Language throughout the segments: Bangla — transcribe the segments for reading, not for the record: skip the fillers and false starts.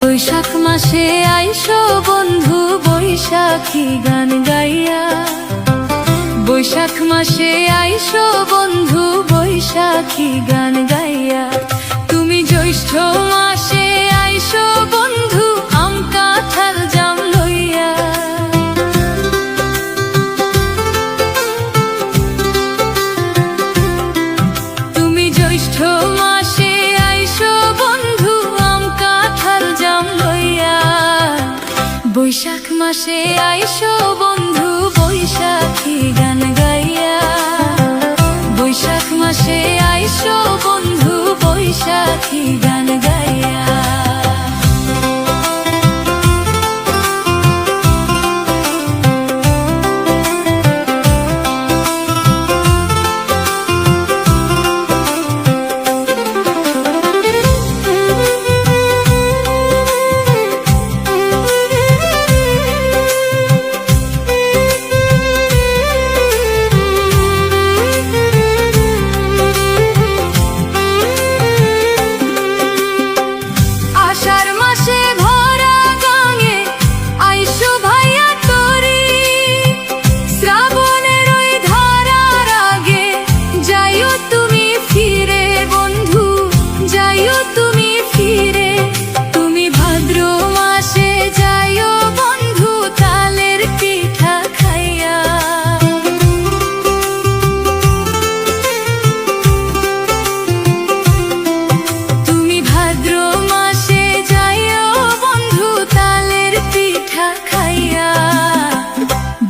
বৈশাখ মাসে আইসো বন্ধু বৈশাখী গান গাইয়া। বৈশাখ মাসে আইসো বন্ধু বৈশাখী গান গাইয়া। তুমি জ্যৈষ্ঠ মাসে আইসো বন্ধু আম কাঁঠাল জাম লইয়া। তুমি জ্যৈষ্ঠ মাসে আইসো বন্ধু আম কাঁঠাল জাম লইয়া। বৈশাখ মাসে আইসো বন্ধু বৈশাখী গান গাইয়া। বৈশাখ মাসে আইসো বন্ধু বৈশাখী গান গাইয়া।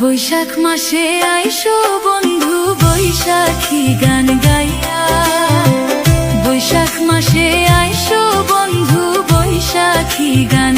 বৈশাখ মাসে আইসো বন্ধু বৈশাখী গান গাইয়া। বৈশাখ মাসে আইসো বন্ধু বৈশাখী গান